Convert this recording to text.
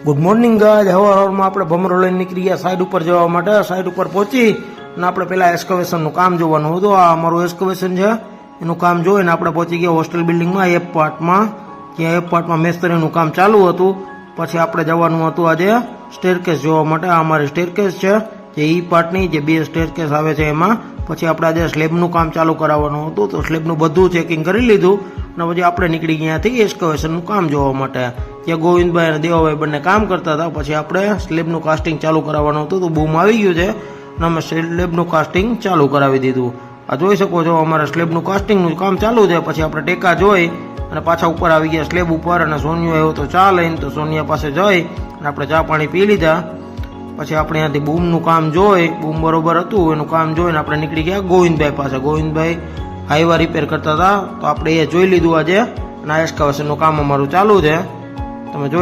Good morning guys. હવારમાં આપણે ભમરો લઈને નીકળી ગયા સાઈડ ઉપર જવા માટે. સાઈડ ઉપર પહોંચી અને આપણે પેલા એક્સ્કવેશનનું કામ જોવાનું હતું. આ અમારું એક્સ્કવેશન છે, એનું કામ જોઈને આપણે પહોંચી ગયા હોસ્ટેલ બિલ્ડિંગમાં એફ પાર્ટમાં. ત્યાં એફ પાર્ટમાં મેસ્તરીનું કામ ચાલુ હતું. પછી આપણે જવાનું હતું આજે સ્ટેરકેસ જોવા માટે. આ અમારી સ્ટેરકેસ છે, જે ઈ પાર્ટની જે બે સ્ટેરકેસ આવે છે એમાં. પછી આપણે આજે સ્લેબનું કામ ચાલુ કરાવવાનું હતું, તો સ્લેબનું બધું ચેકિંગ કરી લીધું અને પછી આપણે નીકળી ગયા ત્યાંથી એક્સ્કવેશનનું કામ જોવા માટે. ત્યાં ગોવિંદભાઈ અને દેવાભાઈ બંને કામ કરતા હતા. પછી આપણે સ્લેબનું કાસ્ટિંગ ચાલુ કરાવવાનું હતું, તો બૂમ આવી ગયું છે અને અમે સ્લેબનું કાસ્ટિંગ ચાલુ કરાવી દીધું. આ જોઈ શકો છો, અમારે સ્લેબનું કાસ્ટિંગનું કામ ચાલુ છે. પછી આપણે ટેકા જોઈ અને પાછા ઉપર આવી ગયા સ્લેબ ઉપર. અને સોનિયો આવ્યો તો ચા લઈને, તો સોનિયા પાસે જઈ અને આપણે ચા પાણી પી લીધા. પછી આપણે ત્યાંથી બૂમનું કામ જોઈ, બૂમ બરોબર હતું એનું કામ જોઈને આપણે નીકળી ગયા ગોવિંદભાઈ પાસે. ગોવિંદભાઈ હાઈવા રિપેર કરતા હતા, તો આપણે એ જોઈ લીધું આજે. અને આ એક્સ્કવેશનનું કામ અમારું ચાલુ છે, તમે જોઈ